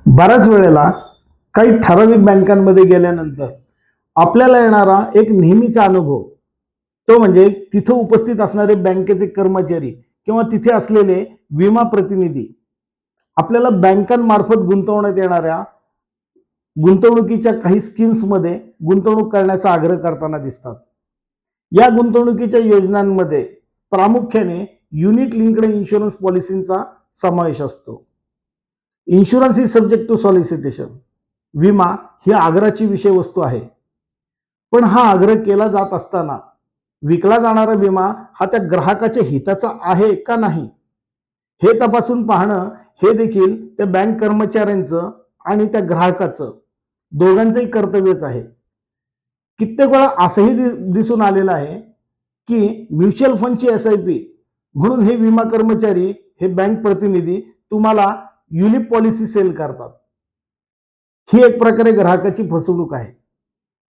बऱ्याच वेळेला काही ठराविक बँकांमध्ये गेल्यानंतर आपल्याला येणारा एक नेहमीचा अनुभव तो म्हणजे तिथे उपस्थित असणारे बँकेचे कर्मचारी किंवा तिथे असलेले विमा प्रतिनिधी आपल्याला बँकांमार्फत गुंतवण्यात येणाऱ्या गुंतवणुकीच्या काही स्कीम्समध्ये गुंतवणूक करण्याचा आग्रह करताना दिसतात। या गुंतवणुकीच्या योजनांमध्ये प्रामुख्याने युनिट लिंक्ड इन्शुरन्स पॉलिसींचा समावेश असतो। Insurance is subject to solicitation. विमा ही आग्रहाची विषय वस्तू आहे, पण हा आग्रह केला जात असताना विकला जाणारा विमा हा त्या ग्राहकाच्या हिताचा आहे का नाही हे तपासून पाहणं हे देखील त्या बँक कर्मचाऱ्यांचं आणि त्या ग्राहकाचं दोघांचंही कर्तव्यच आहे। कित्येक वेळा असंही दिसून आलेलं आहे की म्युच्युअल फंडची SIP म्हणून हे विमा कर्मचारी हे बँक प्रतिनिधी तुम्हाला युलिप पॉलिसी सेल करतात। ही एक प्रकारे ग्राहकाची फसवणूक आहे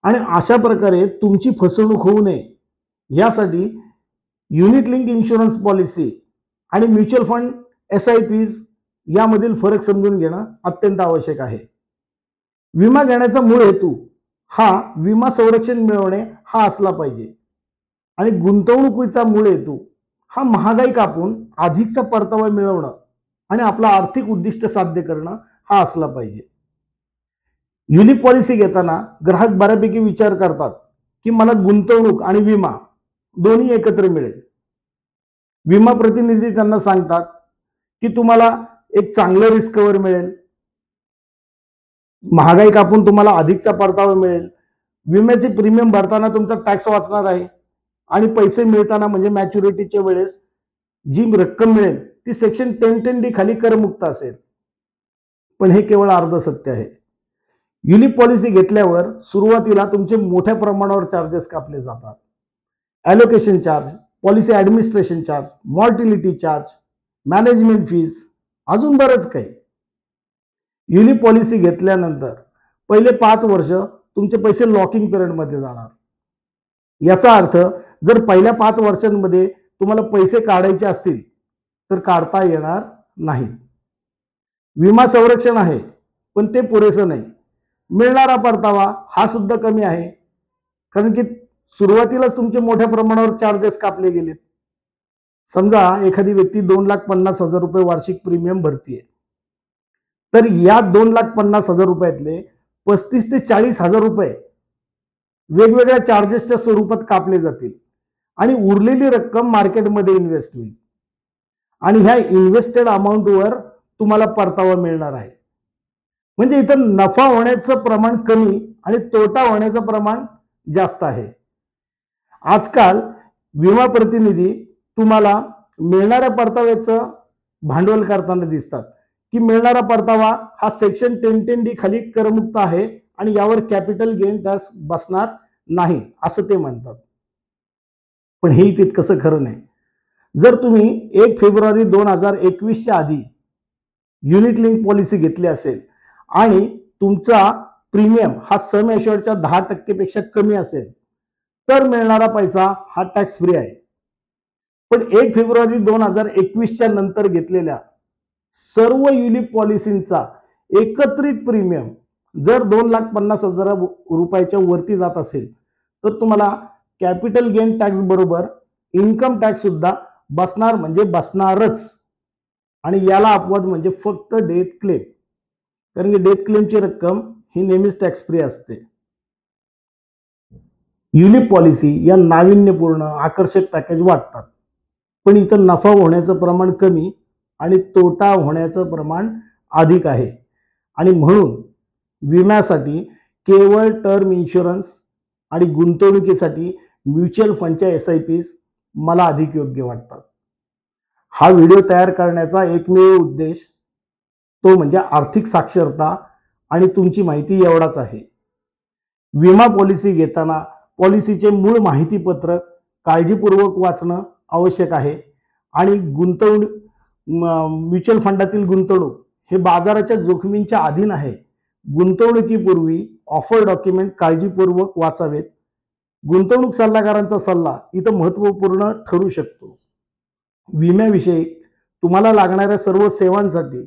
आणि अशा प्रकारे तुमची फसवणूक होऊ नये यासाठी युनिट लिंक इन्शुरन्स पॉलिसी आणि म्युच्युअल फंड SIPs यामधील फरक समजून घेणं अत्यंत आवश्यक आहे। विमा घेण्याचा मूळ हेतू हा विमा संरक्षण मिळवणे हा असला पाहिजे आणि गुंतवणुकीचा मूळ हेतू हा महागाई कापून अधिकचा परतावा मिळवणं आणि आपला आर्थिक उद्दिष्ट साध्य करणं हा असला पाहिजे। युलिप पॉलिसी घेताना ग्राहक बऱ्यापैकी विचार करतात की मला गुंतवणूक आणि विमा दोन्ही एकत्र मिळेल। विमा प्रतिनिधी त्यांना सांगतात की तुम्हाला एक चांगलं रिस्क कव्हर मिळेल, महागाई कापून तुम्हाला अधिकचा परतावा मिळेल, विम्याचे प्रीमियम भरताना तुमचा टॅक्स वाचणार आहे आणि पैसे मिळताना म्हणजे मॅच्युरिटीच्या वेळेस जी रक्कम मिळेल ती सेक्शन 1010D खाली करमुक्त असेल। पण हे केवळ अर्ध सत्य आहे। युलिप पॉलिसी घेतल्यावर सुरुवातीला तुमचे मोठ्या प्रमाणावर चार्जेस कापले जातात। Allocation charge, policy administration charge, mortality charge, management fees, अजून बरंच काही। युलिप पॉलिसी घेतल्यानंतर पहिले 5 वर्ष तुमचे पैसे लॉकिंग पिरियडमध्ये जाणार। याचा अर्थ जर पहिल्या 5 वर्षांमध्ये तुम्हाला पैसे काढायचे असतील तर काढता येणार नाही। विमा संरक्षण आहे पण ते पुरेसं नाही। मिळणारा परतावा हा सुद्धा कमी आहे, कारण की सुरुवातीलाच तुमचे मोठ्या प्रमाणावर चार्जेस कापले गेलेत। समजा एखादी व्यक्ती 2,50,000 रुपये वार्षिक प्रीमियम भरतीये, तर या 2,50,000 रुपयातले 35 ते 40,000 रुपये वेगवेगळ्या चार्जेसच्या स्वरूपात कापले जातील आणि उरलेली रक्कम मार्केटमध्ये इन्व्हेस्ट होईल आणि ह्या इन्व्हेस्टेड अमाऊंटवर तुम्हाला परतावा मिळणार आहे। म्हणजे इथं नफा होण्याचं प्रमाण कमी आणि तोटा होण्याचं प्रमाण जास्त आहे। आजकाल विमा प्रतिनिधी तुम्हाला मिळणाऱ्या परताव्याचं भांडवल करताना दिसतात की मिळणारा परतावा हा सेक्शन 1010D खाली करमुक्त आहे आणि यावर कॅपिटल गेन टॅक्स बसणार नाही असं ते म्हणतात। पण हे तितकंसं खरं नाही। जर तुम्ही 1 फेब्रुवारी 2021च्या आधी युनिट लिंक पॉलिसी घेतली असेल आणि तुमचा प्रीमियम हा सम एश्युअर्डच्या 10% पेक्षा कमी असेल तर मिळणारा पैसा हा टॅक्स फ्री आहे। पण 1 फेब्रुवारी 2021च्या नंतर घेतलेल्या सर्व युलिप पॉलिसींचा एकत्रित प्रीमियम जर 2,50,000 रुपयाच्या वरती जात असेल तर तुम्हाला कॅपिटल गेन टॅक्स बरोबर इन्कम टॅक्स सुद्धा बसणार म्हणजे बसणारच। आणि याला अपवाद म्हणजे फक्त डेथ क्लेम, कारण की डेथ क्लेमची रक्कम ही नेहमीच टॅक्स फ्री असते। युलिप पॉलिसी या नाविन्यपूर्ण आकर्षक पॅकेज वाटतात, पण इथं नफा होण्याचं प्रमाण कमी आणि तोटा होण्याचं प्रमाण अधिक आहे आणि म्हणून विम्यासाठी केवळ टर्म इन्शुरन्स आणि गुंतवणुकीसाठी म्युच्युअल फंडच्या SIPs मला अधिक योग्य वाटतात। हा व्हिडिओ तयार करण्याचा एकमेव उद्देश तो म्हणजे आर्थिक साक्षरता आणि तुमची माहिती एवढाच आहे। विमा पॉलिसी घेताना पॉलिसीचे मूळ माहितीपत्रक काळजीपूर्वक वाचणं आवश्यक आहे आणि म्युच्युअल फंडातील गुंतवणूक हे बाजाराच्या जोखमींच्या अधीन आहे। गुंतवणुकीपूर्वी ऑफर डॉक्युमेंट काळजीपूर्वक वाचावेत। गुंतवणूक सल्लागारांचा सल्ला इथं महत्त्वपूर्ण ठरू शकतो। विम्याविषयी तुम्हाला लागणाऱ्या सर्व सेवांसाठी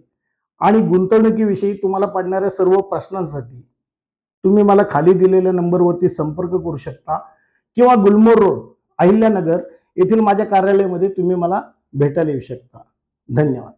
आणि गुंतवणुकीविषयी तुम्हाला पडणाऱ्या सर्व प्रश्नांसाठी तुम्ही मला खाली दिलेल्या नंबरवरती संपर्क करू शकता किंवा गुलमोहर रोड, अहिल्यानगर येथील माझ्या कार्यालयामध्ये तुम्ही मला भेटायला येऊ शकता. धन्यवाद.